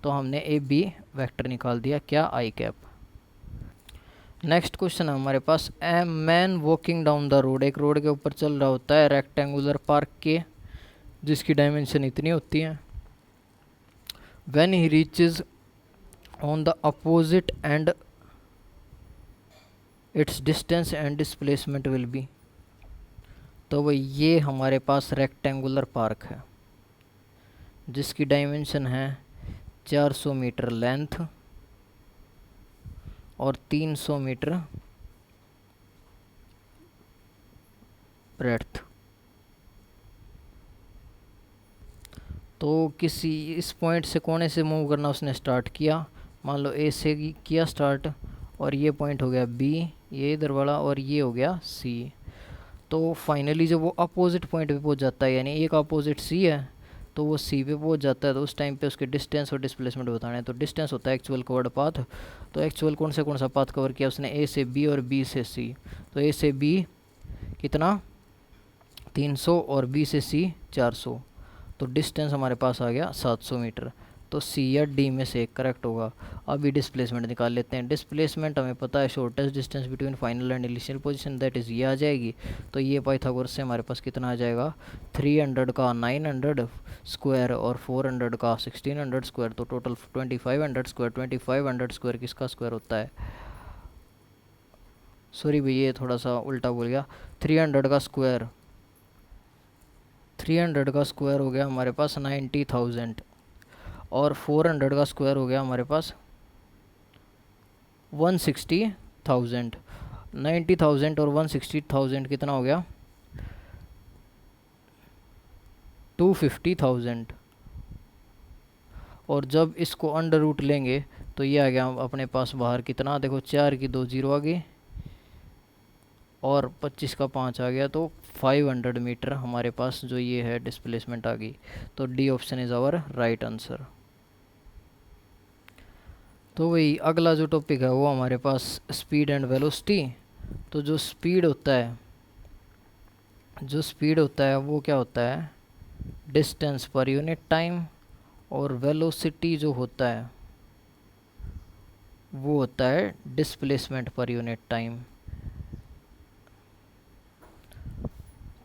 Speaker 1: तो हमने ए बी वेक्टर निकाल दिया क्या, आई कैप। नेक्स्ट क्वेश्चन है हमारे पास, a man walking down the road, एक रोड के ऊपर चल रहा होता है रेक्टेंगुलर पार्क के, जिसकी डायमेंशन इतनी होती है। When he reaches on the opposite and it's distance and displacement will be. तो भाई ये हमारे पास रेक्टेंगुलर पार्क है जिसकी डायमेंशन है 400 मीटर लेंथ और 300 मीटर ब्रेड्थ। तो किसी इस पॉइंट से कोने से मूव करना उसने स्टार्ट किया, मान लो ए से किया स्टार्ट, और ये पॉइंट हो गया बी, ये इधर वाला, और ये हो गया सी। तो फाइनली जब वो अपोजिट पॉइंट पे पहुंच जाता है, यानी एक अपोजिट सी है तो वो सी पे पहुंच जाता है, तो उस टाइम पे उसके डिस्टेंस और डिस्प्लेसमेंट बताना है। तो डिस्टेंस होता है एक्चुअल कवर्ड पाथ, तो एक्चुअल कौन सा पाथ कवर किया उसने, ए से बी और बी से सी। तो ए से बी कितना 300 और बी से सी 400, तो डिस्टेंस हमारे पास आ गया 700 मीटर। तो सी या डी में से एक करेक्ट होगा। अभी डिस्प्लेसमेंट निकाल लेते हैं। डिस्प्लेसमेंट हमें पता है shortest distance between final and initial position, that is ये आ जाएगी। तो ये पाइथागोरस से हमारे पास कितना आ जाएगा, 300 का 900 स्क्वायर और 400 का 1600 स्क्वायर, तो टोटल 2500 स्क्वायर। 2500 स्क्वायर किसका स्क्वायर होता है, सॉरी भैया ये थोड़ा सा उल्टा बोल गया, 300 का स्क्वायर, 300 का स्क्वायर हो गया हमारे पास 90,000, और 400 का स्क्वायर हो गया हमारे पास 160,000। 90,000 और 160,000 कितना हो गया, 250,000। और जब इसको अंडर रूट लेंगे तो ये आ गया अपने पास बाहर कितना, देखो 4 की 2 जीरो आ गई और 25 का 5 आ गया, तो 500 मीटर हमारे पास जो ये है डिस्प्लेसमेंट आ गई। तो D option is our right answer. तो वही अगला जो टॉपिक है वो हमारे पास स्पीड एंड वेलोसिटी। तो जो स्पीड होता है वो क्या होता है, डिस्टेंस पर यूनिट टाइम, और वेलोसिटी जो होता है वो होता है डिस्प्लेसमेंट पर यूनिट टाइम।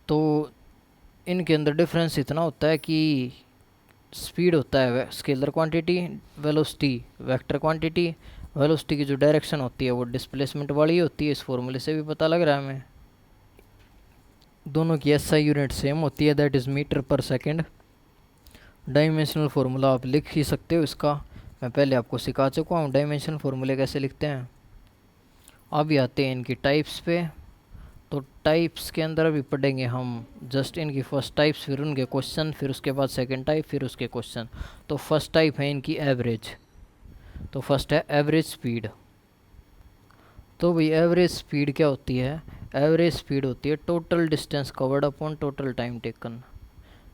Speaker 1: तो इनके अंदर डिफरेंस इतना होता है कि स्पीड होता है scalar quantity, velocity vector quantity. Velocity की जो डायरेक्शन होती है वो डिस्प्लेसमेंट वाली होती है, इस फॉर्मूले से भी पता लग रहा है हमें। दोनों की एसआई यूनिट सेम होती है, दैट इज़ मीटर पर सेकंड। डायमेंशनल फार्मूला आप लिख ही सकते हो इसका, मैं पहले आपको सिखा चुका हूँ डायमेंशनल फार्मूले कैसे लिखते हैं। अभी आते हैं इनकी टाइप्स पे। तो टाइप्स के अंदर अभी पढ़ेंगे हम जस्ट इनकी फर्स्ट टाइप्स, फिर उनके क्वेश्चन, फिर उसके बाद सेकंड टाइप, फिर उसके क्वेश्चन। तो फर्स्ट टाइप है इनकी एवरेज। तो फर्स्ट है एवरेज स्पीड। तो भाई एवरेज स्पीड क्या होती है, एवरेज स्पीड होती है total distance covered upon total time taken.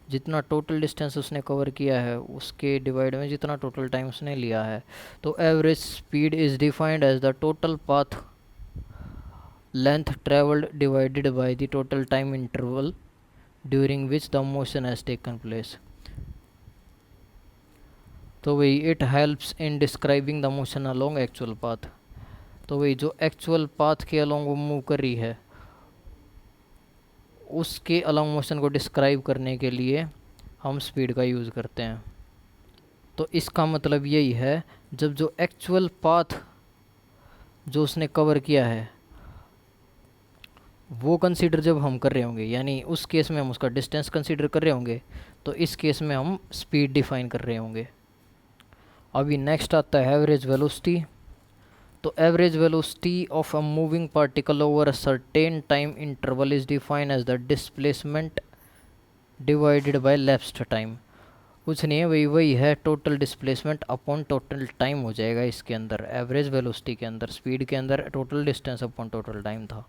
Speaker 1: जितना टोटल डिस्टेंस उसने कवर किया है उसके डिवाइड में जितना टोटल टाइम उसने लिया है। तो average speed is defined as the total path length traveled divided by the total time interval during which the motion has taken place. तो वही it helps in describing the motion along actual path। तो वही जो एक्चुअल पाथ के along वो मूव कर रही है उसके अलोंग मोशन को डिस्क्राइब करने के लिए हम स्पीड का यूज़ करते हैं। तो इसका मतलब यही है, जब जो एक्चुअल पाथ जो उसने कवर किया है वो कंसीडर जब हम कर रहे होंगे, यानी उस केस में हम उसका डिस्टेंस कंसीडर कर रहे होंगे, तो इस केस में हम स्पीड डिफाइन कर रहे होंगे। अभी नेक्स्ट आता है एवरेज वेलोसिटी। तो average velocity of a moving particle over a certain time interval is defined as the displacement divided by lapsed time. कुछ नहीं है, वही है total displacement upon total time हो जाएगा इसके अंदर। एवरेज वेलोसिटी के अंदर, स्पीड के अंदर total distance upon total time था।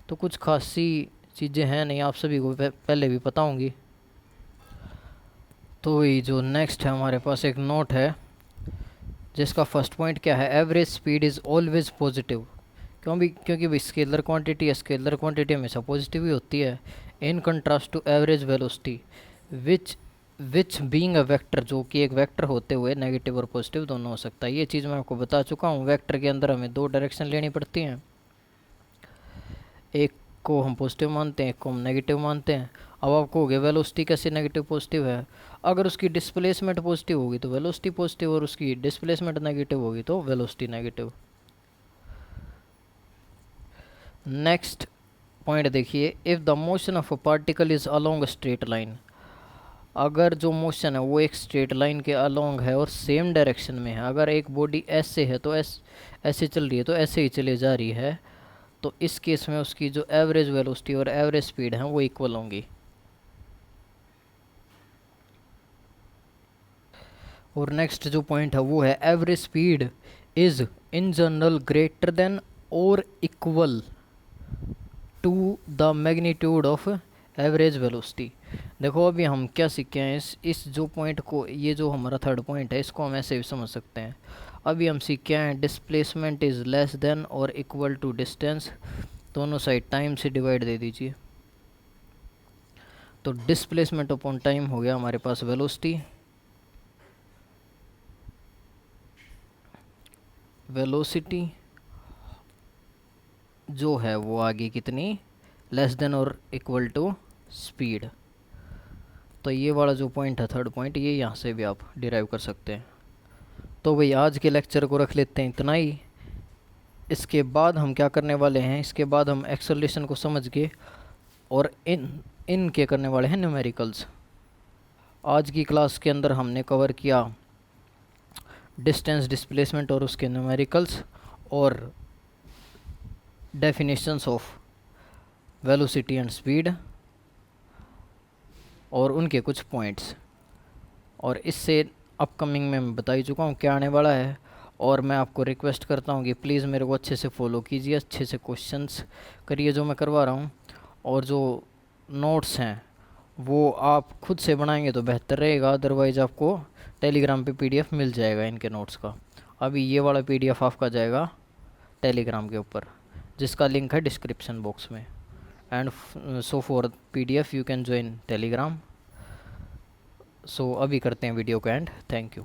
Speaker 1: तो कुछ खासी चीज़ें हैं नहीं, आप सभी को पहले भी पता होंगी। तो ये जो नेक्स्ट है हमारे पास एक नोट है जिसका फर्स्ट पॉइंट क्या है, average speed is always positive. क्योंकि भाई स्केलर क्वांटिटी है, स्केलर क्वांटिटी हमेशा पॉजिटिव ही होती है। In contrast to average velocity which being a vector, जो कि एक वेक्टर होते हुए नेगेटिव और पॉजिटिव दोनों हो सकता है। ये चीज़ मैं आपको बता चुका हूँ। वेक्टर के अंदर हमें दो डायरेक्शन लेनी पड़ती हैं, एक को हम पॉजिटिव मानते हैं, एक को हम नेगेटिव मानते हैं। अब आपको हो गया वेलोसिटी कैसे नेगेटिव पॉजिटिव है, अगर उसकी डिस्प्लेसमेंट पॉजिटिव होगी तो वेलोसिटी पॉजिटिव, और उसकी डिस्प्लेसमेंट नेगेटिव होगी तो वेलोसिटी नेगेटिव। नेक्स्ट पॉइंट देखिए, if the motion of a particle is along a straight line. अगर जो मोशन है वो एक स्ट्रेट लाइन के अलोंग है और सेम डायरेक्शन में है, अगर एक बॉडी ऐसे है तो ऐसे चल रही है तो ऐसे ही चले जा रही है, तो इस केस में उसकी जो एवरेज वेलोसिटी और एवरेज स्पीड है वो इक्वल होंगी। और नेक्स्ट जो पॉइंट है वो है, average speed is in general greater than और equal to the magnitude of average velocity. देखो अभी हम क्या सीखे हैं, इस जो पॉइंट को, ये जो हमारा थर्ड पॉइंट है, इसको हम ऐसे भी समझ सकते हैं। अभी हम सीखे हैं डिस्प्लेसमेंट इज़ लेस देन और इक्वल टू डिस्टेंस, दोनों साइड टाइम से डिवाइड दे दीजिए। तो डिस्प्लेसमेंट अपॉन टाइम हो गया हमारे पास वेलोसिटी। वेलोसिटी जो है वो आगे कितनी, लेस देन और इक्वल टू स्पीड। तो ये वाला जो पॉइंट है थर्ड पॉइंट, ये यहाँ से भी आप डिराइव कर सकते हैं। तो भाई आज के लेक्चर को रख लेते हैं इतना ही। इसके बाद हम क्या करने वाले हैं, इसके बाद हम एक्सेलरेशन को समझ के और इनके करने वाले हैं न्यूमेरिकल्स। आज की क्लास के अंदर हमने कवर किया डिस्टेंस, डिस्प्लेसमेंट और उसके न्यूमेरिकल्स, और definitions of velocity and speed और उनके कुछ पॉइंट्स। और इससे अपकमिंग में मैं बता ही चुका हूँ क्या आने वाला है। और मैं आपको रिक्वेस्ट करता हूँ कि प्लीज़ मेरे को अच्छे से फॉलो कीजिए, अच्छे से क्वेश्चंस करिए जो मैं करवा रहा हूँ, और जो नोट्स हैं वो आप खुद से बनाएंगे तो बेहतर रहेगा, अदरवाइज़ आपको टेलीग्राम पे पीडीएफ मिल जाएगा इनके नोट्स का। अभी ये वाला पीडीएफ आपका जाएगा टेलीग्राम के ऊपर, जिसका लिंक है डिस्क्रिप्शन बॉक्स में। And so for PDF you can join Telegram. So अभी करते हैं वीडियो को एंड, थैंक यू।